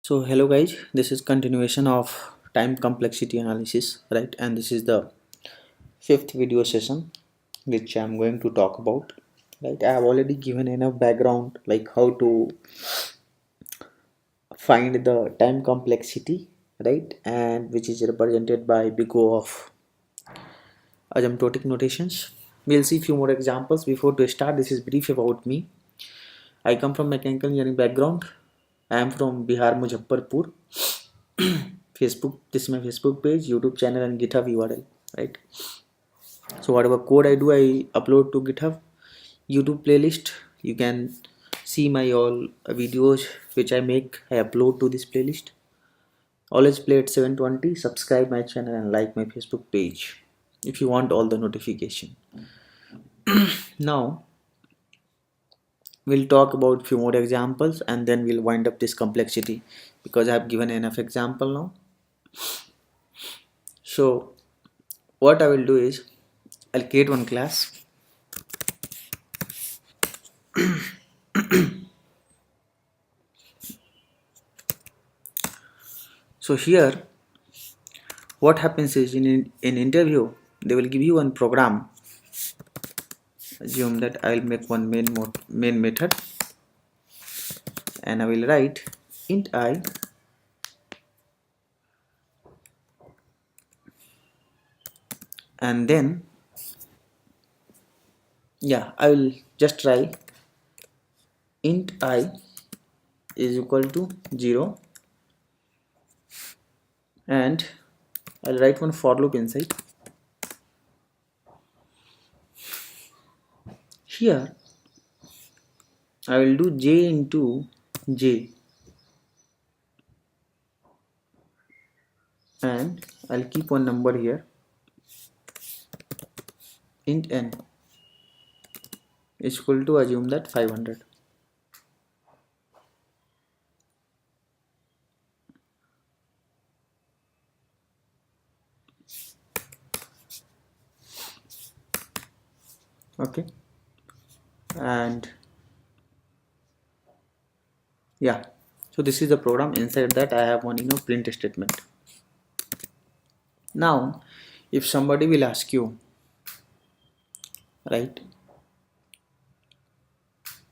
So hello guys, this is continuation of time complexity analysis, right? And this is the fifth video session which I'm going to talk about, right? I have already given enough background like how to find the time complexity, right? And which is represented by big O of asymptotic notations. We'll see few more examples. Before to start, this is brief about me. I come from mechanical engineering background. I am from Bihar, Muzaffarpur. Facebook, this is my Facebook page, YouTube channel, and GitHub URL, right? So whatever code I do, I upload to GitHub, YouTube playlist. You can see my all videos which I make. I upload to this playlist. Always play at 720. Subscribe my channel and like my Facebook page if you want all the notification. Now we'll talk about few more examples and then we'll wind up this complexity because I have given enough example now. So what I will do is I'll create one class. So here what happens is in interview they will give you one program. Assume that I will make one main method and I will write int I and then I will just try int I is equal to 0 and I'll write one for loop inside. Here I will do j into j and I'll keep one number here, int n is equal to, assume that 500. Okay, and so this is the program. Inside that I have one print statement. Now if somebody will ask you, right,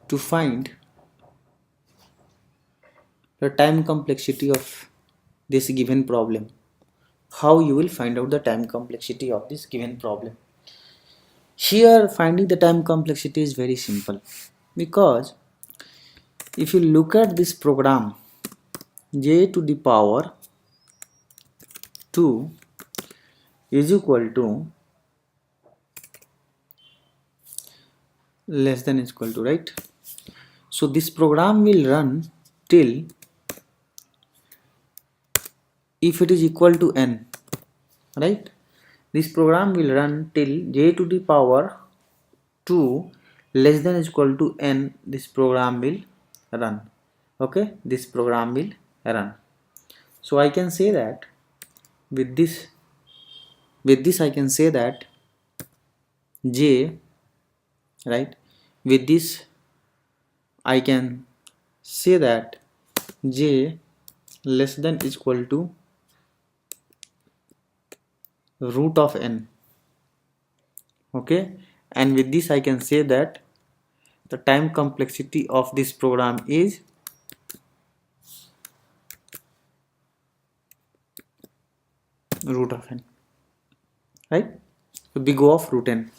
to find the time complexity of this given problem, how you will find out the time complexity of this given problem? Here finding the time complexity is very simple, because if you look at this program, j to the power 2 is equal to less than is equal to, right? So this program will run till if it is equal to n, right? This program will run till j to the power 2 less than is equal to n. This program will run. Okay, this program will run. So I can say that with this I can say that j, right, with this I can say that j less than is equal to root of n. Okay, and with this I can say that the time complexity of this program is root of n, right? So big O of root n.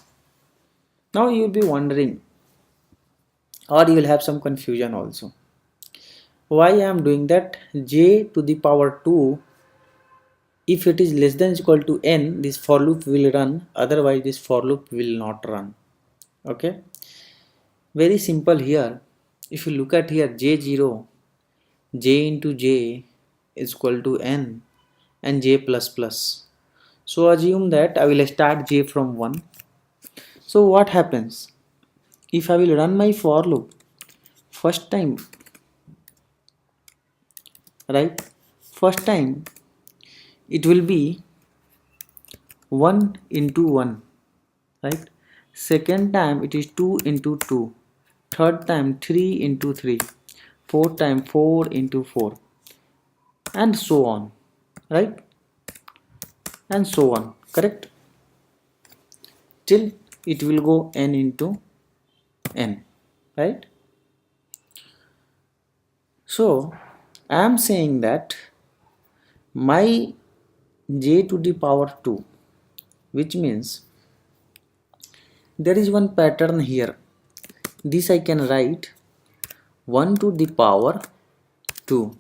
Now you will be wondering, or you will have some confusion also, why I am doing that j to the power 2. If it is less than is equal to n, this for loop will run, otherwise this for loop will not run. Okay, very simple here. If you look at here, j0, j into j is equal to n and j plus plus. So assume that I will start j from 1. So what happens if I will run my for loop first time, right? First time it will be 1 into 1, right? Second time it is 2 into 2, third time 3 into 3, fourth time 4 into 4, and so on, right? And so on, correct? Till it will go n into n, right? So I am saying that my j to the power 2, which means there is one pattern here. This I can write 1 to the power 2.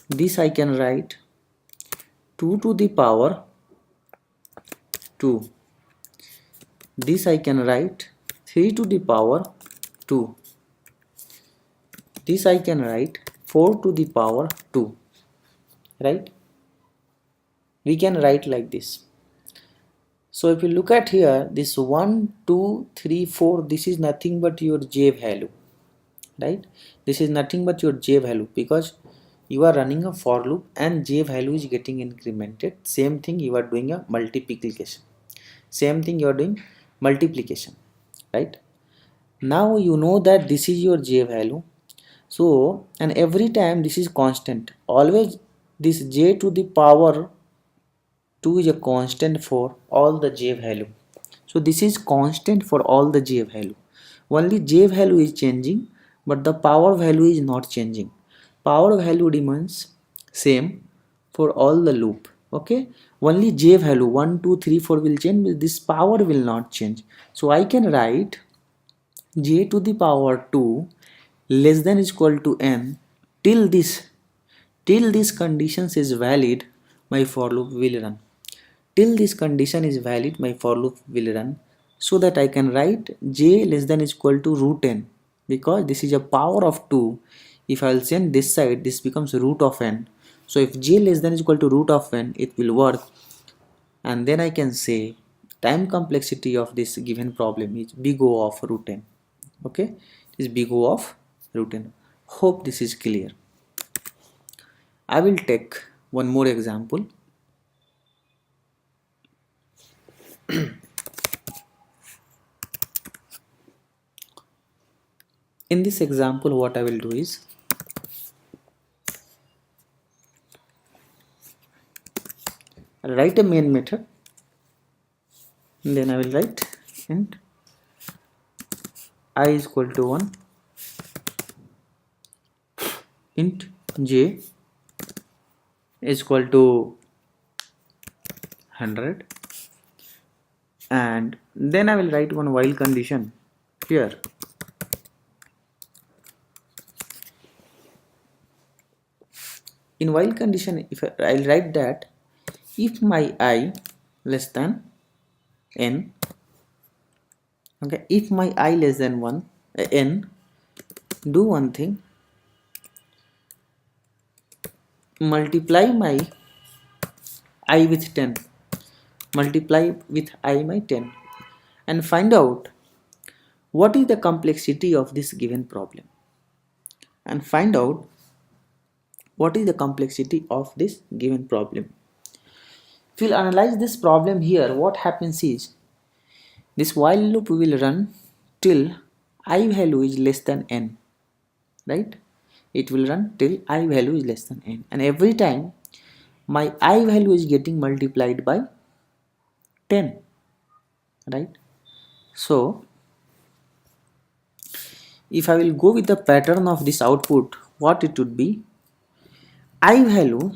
This I can write 2 to the power 2. This I can write 3 to the power 2. This I can write 4 to the power 2. Right? We can write like this. So if you look at here, this 1, 2, 3, 4, this is nothing but your j value. Right? This is nothing but your j value, because you are running a for loop and j value is getting incremented. Same thing you are doing a multiplication. Same thing you are doing multiplication. Right? Now you know that this is your j value. So, and every time this is constant. Always this j to the power 2 is a constant for all the j value. So this is constant for all the j value. Only j value is changing, but the power value is not changing. Power value remains same for all the loop. Okay, only j value 1, 2, 3, 4 will change, but this power will not change. So I can write j to the power 2 less than is equal to n till this conditions is valid, my for loop will run. Till this condition is valid, my for loop will run, so that I can write j less than is equal to root n, because this is a power of 2. If I will send this side, this becomes root of n. So if j less than is equal to root of n, it will work, and then I can say time complexity of this given problem is big O of root n. Okay, is big O of root n. Hope this is clear. I will take one more example. In this example, what I will do is I'll write a main method, and then I will write int I is equal to 1, int j is equal to 100, and then I will write one while condition here. In while condition, if I'll write that if my I less than n, okay, if my I less than 1 n, do one thing, multiply my I with 10, multiply with I my 10, and find out what is the complexity of this given problem, and find out what is the complexity of this given problem. If we'll analyze this problem here, what happens is this while loop will run till I value is less than n, right? It will run till I value is less than n, and every time my I value is getting multiplied by 10, right? So if I will go with the pattern of this output, what it would be, I value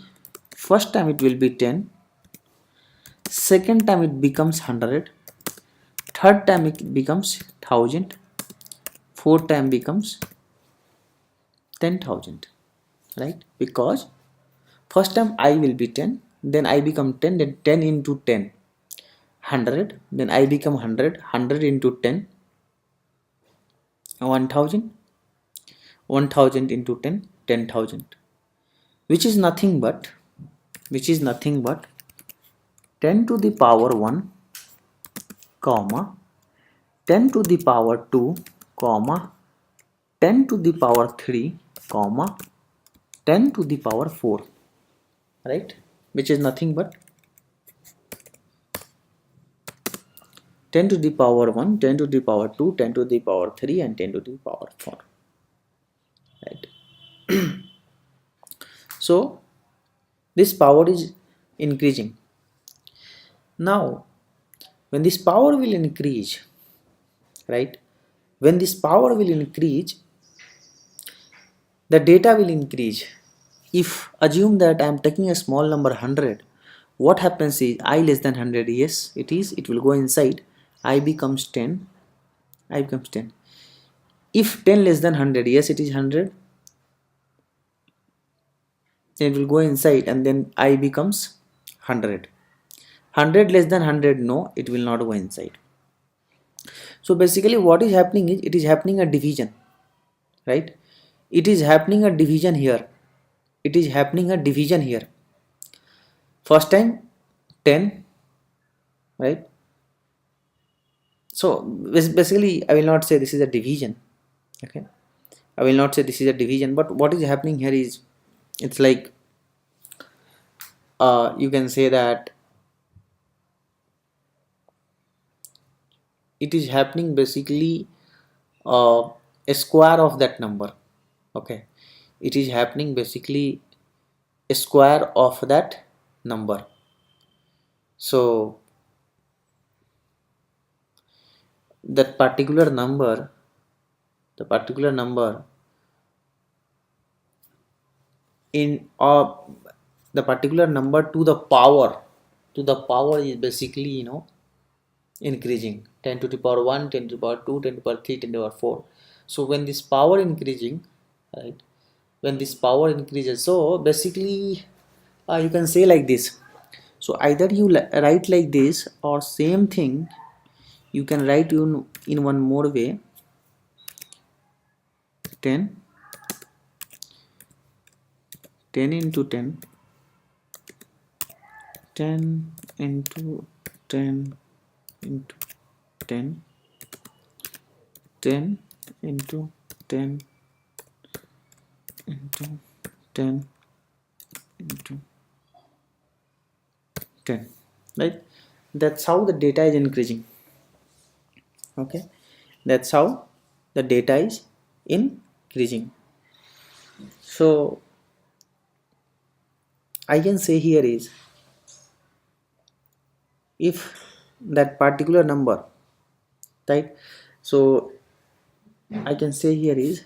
first time it will be 10, second time it becomes 100, third time it becomes 1000, fourth time becomes 10,000, right? Because first time I will be 10, then I become 10, then 10 into 10, 100, then I become 100, 100 into 10, 1000, 1000 into 10, 10,000, which is nothing but 10 to the power 1, comma 10 to the power 2, comma 10 to the power 3, comma 10 to the power 4, right? Which is nothing but 10 to the power 1, 10 to the power 2, 10 to the power 3, and 10 to the power 4, right? So this power is increasing. Now when this power will increase, right, when this power will increase, the data will increase. If assume that I am taking a small number 100, what happens is I less than 100, yes it will go inside, I becomes 10, I becomes 10. If 10 less than 100, yes it is 100, then it will go inside and then I becomes 100. 100 less than 100, no, it will not go inside. So basically what is happening is it is happening a division, right? It is happening a division here. It is happening a division here. First time 10, right? So basically I will not say this is a division, okay? I will not say this is a division, but what is happening here is it's like you can say that it is happening basically a square of that number, okay? It is happening basically a square of that number. So that particular number, the particular number in the particular number to the power is basically increasing, 10 to the power 1, 10 to the power 2, 10 to the power 3, 10 to the power 4. So when this power increasing, right, when this power increases, so basically you can say like this. So either you write like this, or same thing you can write in one more way, 10 10 into 10, 10 into 10 into 10, 10 into 10 into 10 into 10, right? That's how the data is increasing, okay? That's how the data is increasing. So I can say here is, if that particular number, right, so I can say here is,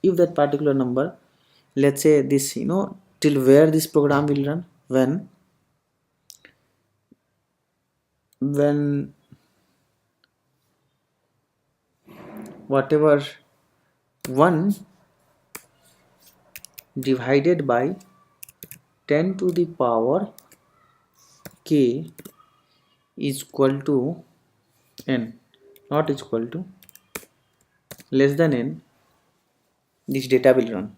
if that particular number, let's say this, till where this program will run, when whatever 1 divided by 10 to the power k is equal to n, not equal to, less than n, this data will run,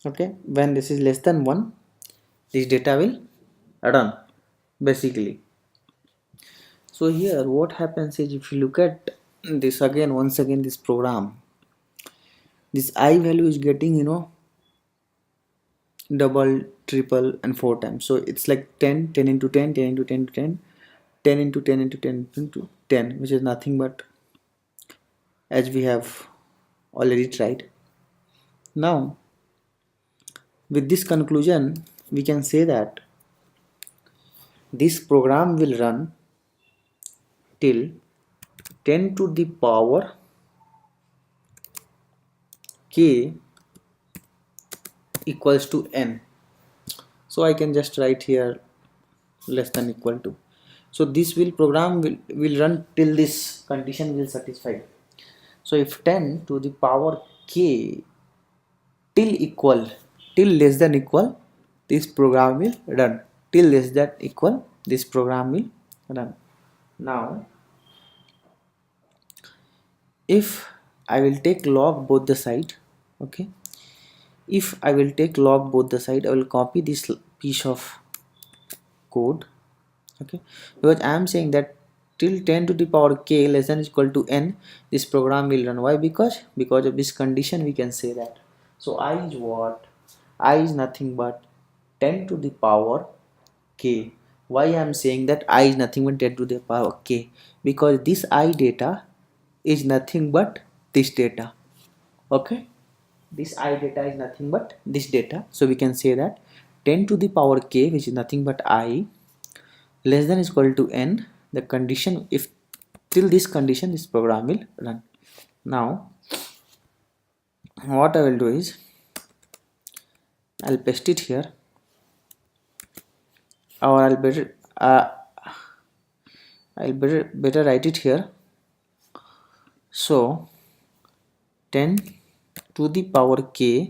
okay? When this is less than 1, this data will run basically. So here what happens is, if you look at this again, once again, this program, this I value is getting double, triple and 4 times. So it's like 10, 10 into 10, 10 into 10 into 10, 10 into 10 into 10 into 10, which is nothing but, as we have already tried. Now with this conclusion we can say that this program will run till 10 to the power k equals to n. So I can just write here less than equal to. So this program will run till this condition will satisfy. So if 10 to the power k till less than equal, this program will run. Till less than equal, this program will run. Now if I will take log both the side, okay, if I will take log both the side, I will copy this piece of code, okay, because I am saying that till 10 to the power k less than equal to n, this program will run. Why? Because of this condition we can say that. So I is what? I is nothing but 10 to the power k. Why I am saying that I is nothing but 10 to the power k? Because this I data is nothing but this data, okay? this I data is nothing but this data, so we can say that 10 to the power k, which is nothing but I, less than is equal to n, the condition, if till this condition this program will run. Now what I will do is I'll paste it here, or I'll better write it here. So 10 to the power k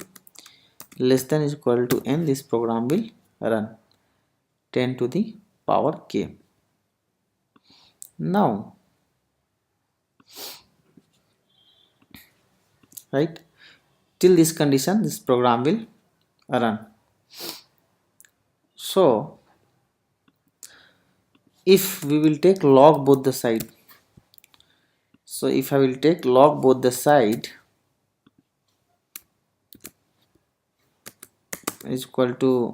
less than is equal to n, this program will run 10 to the power k. Now, right, till this condition this program will run. So if we will take log both the side, so if I will take log both the side is equal to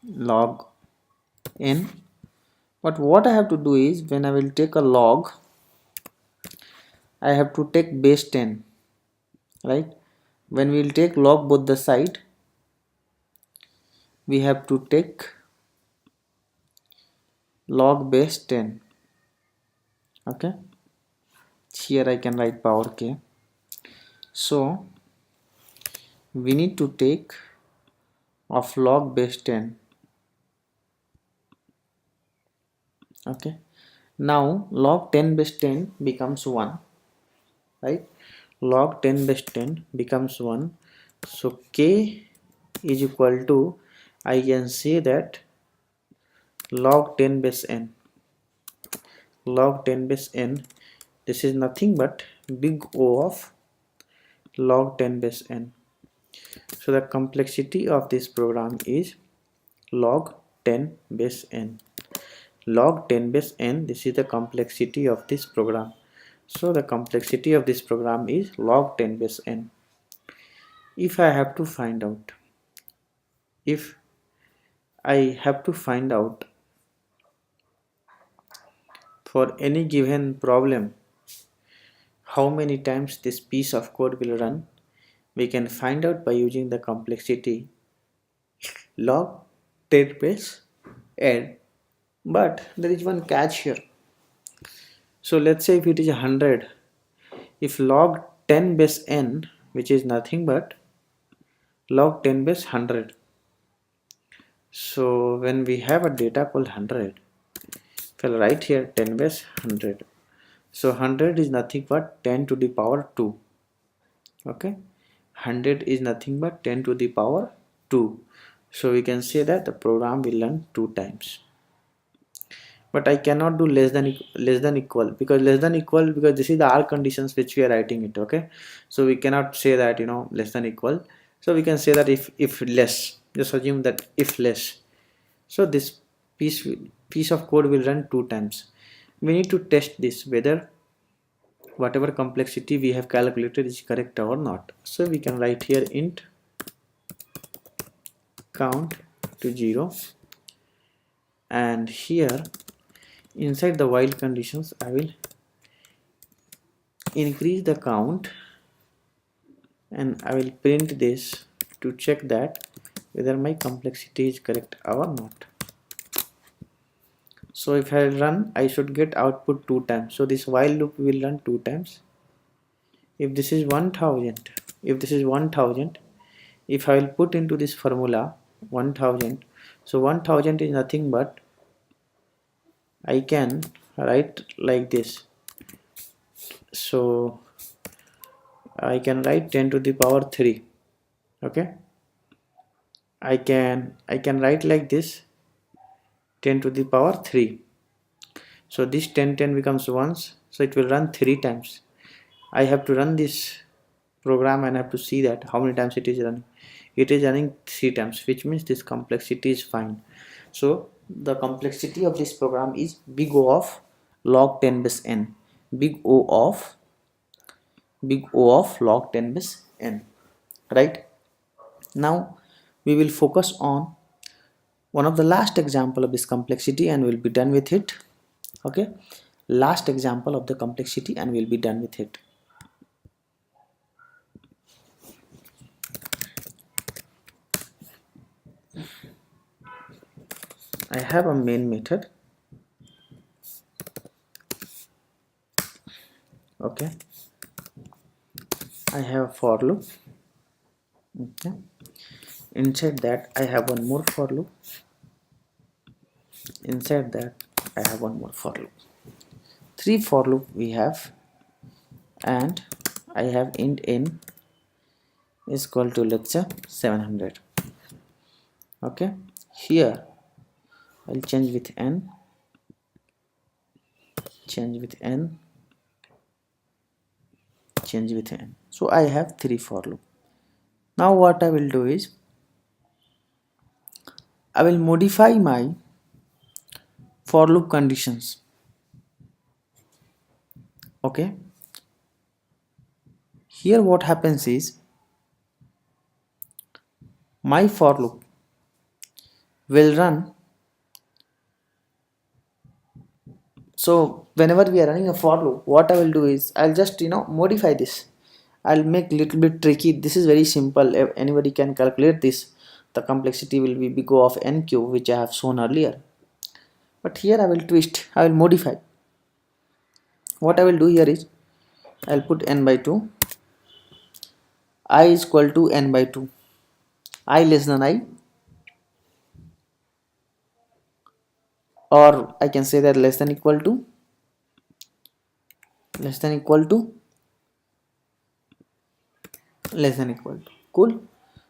log n, but what I have to do is when I will take a log, I have to take base 10, right? When we will take log both the side, we have to take log base 10. Okay, here I can write power k. So we need to take of log base 10. Okay, now log 10 base 10 becomes 1, right? Log 10 base 10 becomes 1. So k is equal to, I can say that log 10 base n. Log 10 base n, this is nothing but big O of log 10 base n. So the complexity of this program is log 10 base n. Log 10 base n, this is the complexity of this program. So the complexity of this program is log 10 base n. If I have to find out, if I have to find out for any given problem how many times this piece of code will run, we can find out by using the complexity log 10 base n. But there is one catch here. So let's say if it is 100, if log 10 base n, which is nothing but log 10 base 100, so when we have a data called 100, if I write here 10 base 100, so 100 is nothing but 10 to the power 2. Okay, 100 is nothing but 10 to the power 2. So we can say that the program will run 2 times. But I cannot do less than equal, because because this is the R conditions which we are writing it. Okay, so we cannot say that less than equal. So we can say that if less, just assume that if less, so this piece of code will run 2 times. We need to test this whether whatever complexity we have calculated is correct or not. So we can write here int count to 0, and here inside the while conditions I will increase the count, and I will print this to check that whether my complexity is correct or not. So if I run, I should get output 2 times. So this while loop will run 2 times. If this is 1000, if I will put into this formula 1000, so 1000 is nothing but I can write like this. So I can write 10 to the power 3. Okay, I can write like this 10 to the power 3. So this 10 becomes once, so it will run 3 times. I have to run this program and I have to see that how many times it is running. It is running 3 times, which means this complexity is fine. So the complexity of this program is big O of log 10 base n. Big O of log 10 base n. Right? Now we will focus on one of the last example of this complexity and we'll be done with it. Okay, last example of the complexity and we'll be done with it. I have a main method. Okay, I have a for loop. Okay, inside that I have one more for loop. Inside that I have one more for loop. 3 for loop we have, and I have int n is equal to lecture 700. Okay, here I'll change with n, change with n, change with n. So I have 3 for loop. Now what I will do is I will modify my for loop conditions. Okay, here what happens is my for loop will run. So whenever we are running a for loop, what I will do is I'll just modify this. I'll make little bit tricky. This is very simple. If anybody can calculate this. The complexity will be big O of n cube, which I have shown earlier. But here I will twist. I will modify. What I will do here is I'll put n by 2. I is equal to n by 2. I less than I, or I can say that less than equal to, less than equal to, less than equal to. Cool.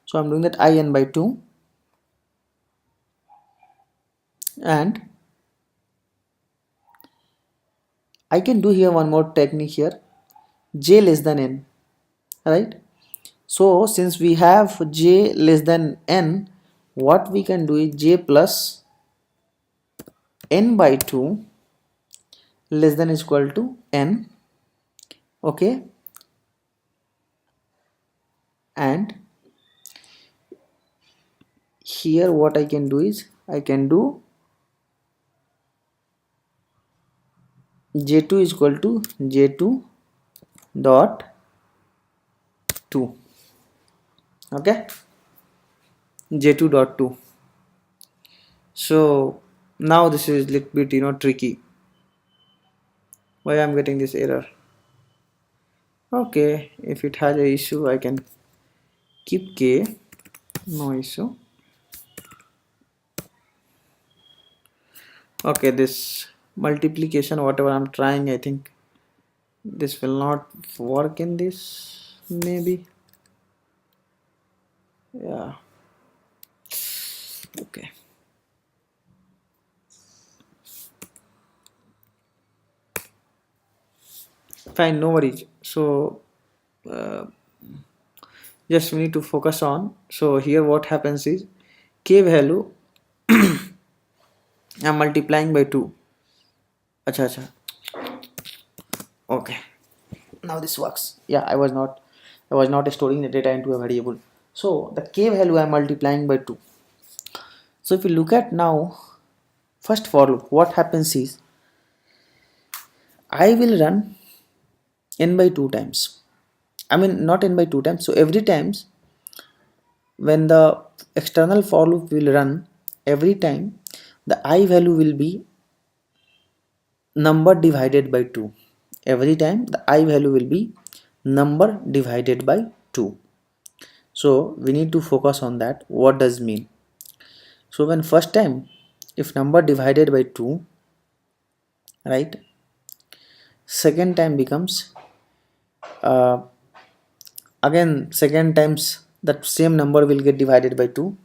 So I'm doing that I n by 2, and I can do here one more technique here, j less than n, right? So since we have j less than n, what we can do is j plus n by 2 less than is equal to n. Okay, and here what I can do is I can do j2 is equal to j2 dot 2. Okay, j2 dot 2. So now this is little bit tricky. Why I'm getting this error? Okay, if it has a issue I can keep k, no issue. Okay, this multiplication whatever I'm trying, I think this will not work in this, maybe. Yeah, okay, fine, no worries. So uh, just we need to focus on. So here what happens is k value I'm multiplying by 2. Acha. Okay, now this works. Yeah, I was not storing the data into a variable. So the k value I'm multiplying by 2. So if you look at now first for loop, what happens is I will run n by 2 times. I mean not n by 2 times. So every times when the external for loop will run, every time the I value will be number divided by 2. Every time the I value will be number divided by 2. So we need to focus on that. What does mean? So when first time if number divided by 2, right, second time becomes again second times that same number will get divided by 2,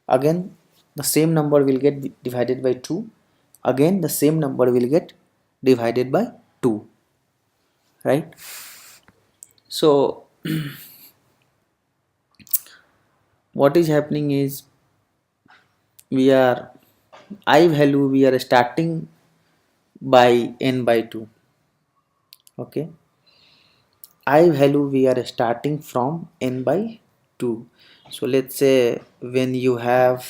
again the same number will get divided by 2, again the same number will get divided by 2, right? So what is happening is we are I value we are starting by n by 2. Okay, I value we are starting from n by 2. So let's say when you have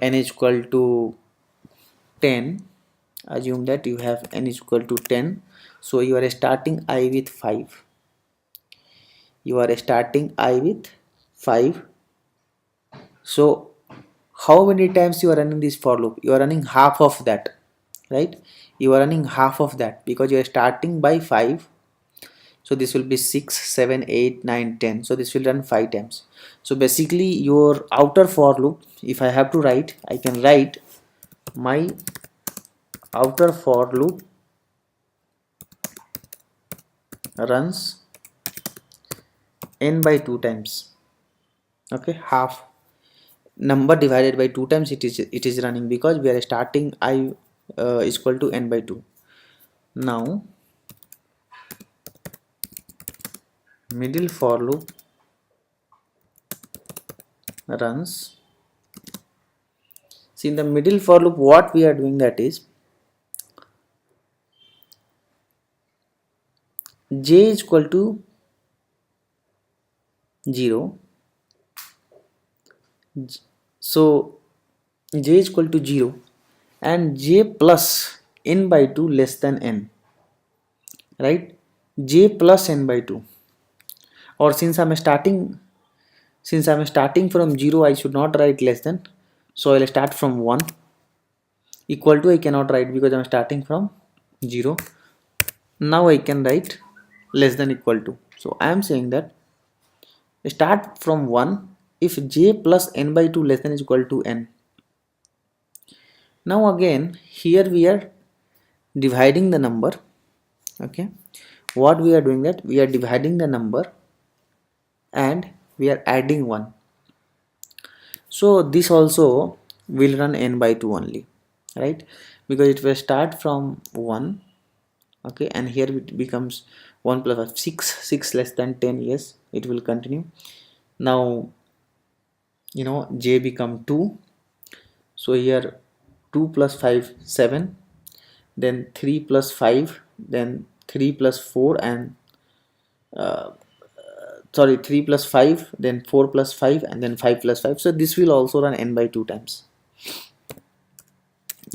n is equal to 10, assume that you have n is equal to 10, so you are starting I with 5. You are starting I with 5. So how many times you are running this for loop? You are running half of that, right? You are running half of that because you are starting by 5. So this will be 6, 7, 8, 9, 10. So this will run 5 times. So basically your outer for loop, if I have to write, I can write my outer for loop runs n by 2 times. Okay, half number divided by 2 times it is running because we are starting I is equal to n by 2. Now middle for loop runs. See, in the middle for loop what we are doing, that is j is equal to 0. So j is equal to 0 and j plus n by 2 less than n, right? J plus n by 2, or since I'm starting from 0, I should not write less than, so I'll start from 1. Equal to I cannot write because I'm starting from 0. Now I can write less than equal to, so I am saying that start from 1 if j plus n by 2 less than is equal to n. Now again here we are dividing the number. Okay, what we are doing, that we are dividing the number and we are adding 1. So this also will run n by 2 only, right? Because it will start from 1. Okay, and here it becomes 1 plus 5, 6 less than 10. Yes, it will continue. Now j become 2, so here 2 plus 5 7, then 3 plus 5, then 3 plus 4, and sorry 3 plus 5, then 4 plus 5, and then 5 plus 5. So this will also run n by 2 times,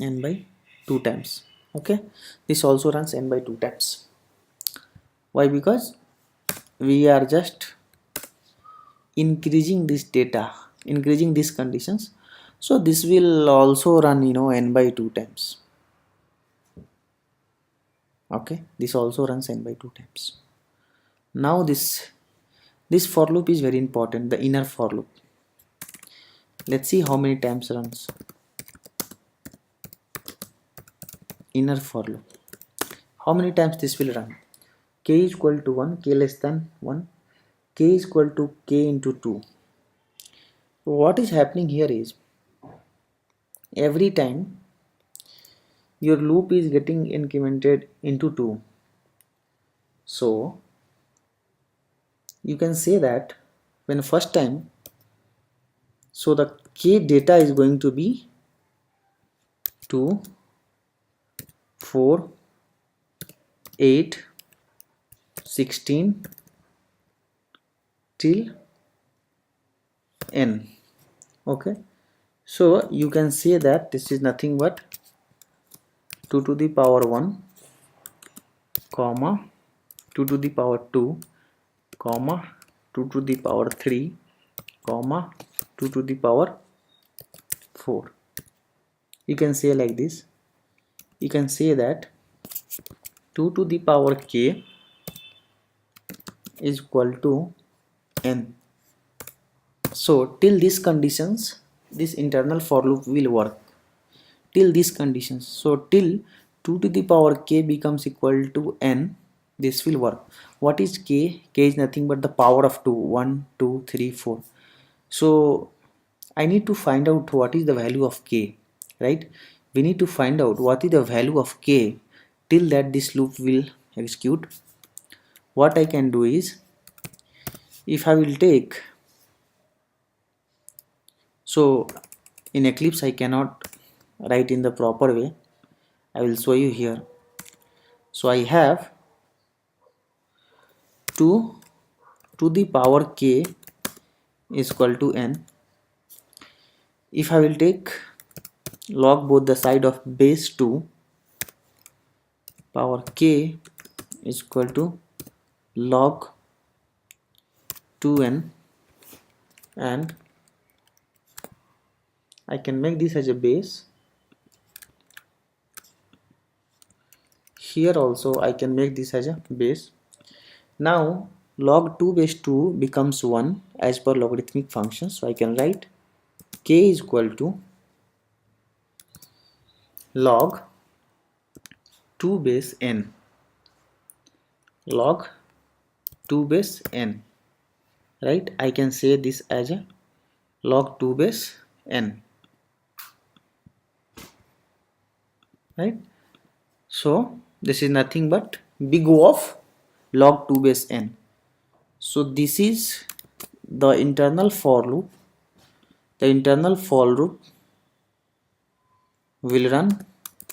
n by 2 times. Okay, this also runs n by 2 times. Why? Because we are just increasing this data, increasing these conditions, so this will also run n by 2 times. Okay, this also runs n by 2 times. Now this for loop is very important, the inner for loop. Let's see how many times runs inner for loop. How many times this will run? K is equal to 1, k less than 1, k is equal to k into 2. So what is happening here is, every time your loop is getting incremented into 2, so you can say that when first time, so the k data is going to be 2, 4, 8, 16 till n. Okay, so you can say that this is nothing but 2 to the power 1 comma 2 to the power 2 comma 2 to the power 3 comma 2 to the power 4. You can say like this, you can say that 2 to the power k is equal to n. So till these conditions this internal for loop will work, till these conditions. So till 2 to the power k becomes equal to n, this will work. What is k? K is nothing but the power of 2, 1, 2, 3, 4. So I need to find out what is the value of k, right? We need to find out what is the value of k. Till that this loop will execute. What I can do is, if I will take, so in Eclipse I cannot write in the proper way, I will show you here. So I have 2 to the power k is equal to n. If I will take log both the side of base 2, power k is equal to log 2n, and I can make this as a base. Here also I can make this as a base. Now log 2 base 2 becomes 1 as per logarithmic function, so I can write k is equal to log 2 base n, log 2 base n, right? I can say this as a log 2 base n, right? So this is nothing but big O of log 2 base n. So this is the internal for loop. The internal for loop will run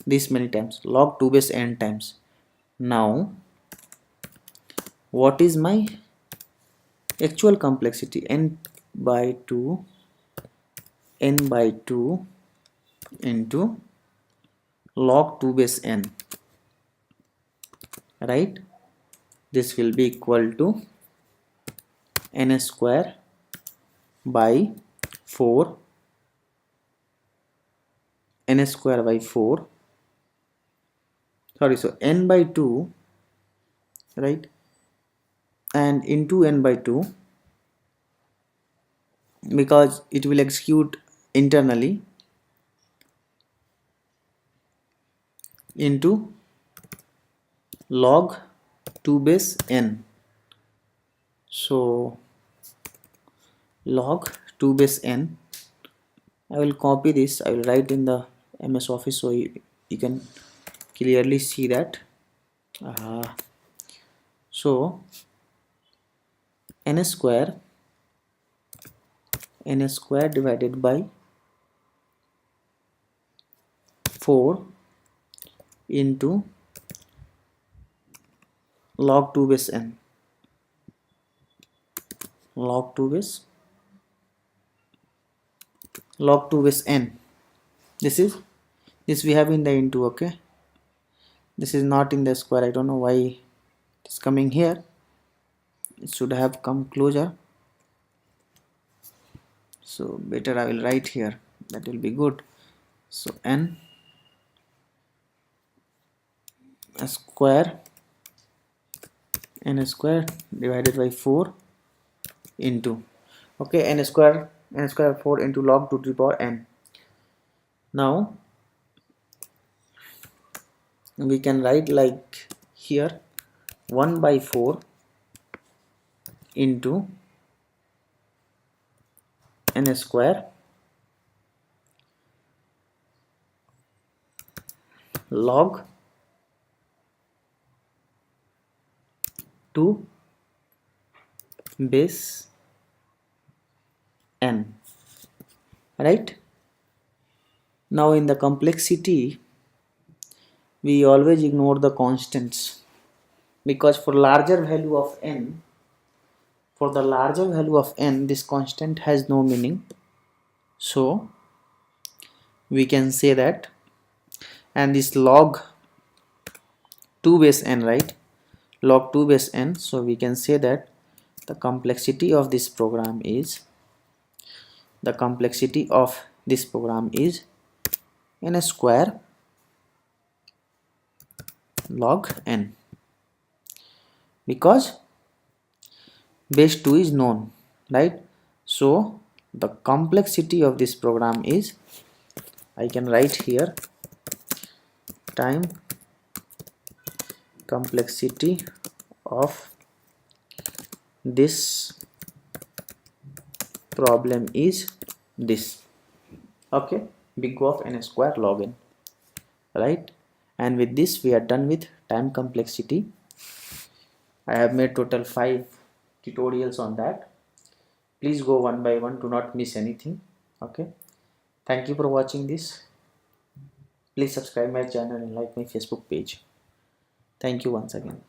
this many times, log 2 base n times. Now what is my actual complexity? N by 2 into log 2 base n, right? This will be equal to n square by 4, n square by 4, sorry, so n by 2, right, and into n by 2, because it will execute internally, into log 2 base n. So log 2 base n, I will copy this, I will write in the MS Office so you can clearly see that. So n square divided by 4 into log 2 base n, log 2 base n. This we have in the into, okay? This is not in the square. I don't know why it's coming here. It should have come closer. So better I will write here. That will be good. So n square divided by 4 into, okay, n square 4 into log 2 to the power n. Now we can write like here 1 by 4 into n square log 2 base n, right? Now in the complexity we always ignore the constants, because for larger value of n, this constant has no meaning. So we can say that, and this log 2 base n, right, log 2 base n, so we can say that the complexity of this program is n square log n, because base 2 is known, right? So the complexity of this program is, I can write here, time complexity of this problem is this, okay, big O of n square log n, right? And with this we are done with time complexity. I have made total 5 tutorials on that. Please go one by one, do not miss anything, okay? Thank you for watching this. Please subscribe my channel and like my Facebook page. Thank you once again.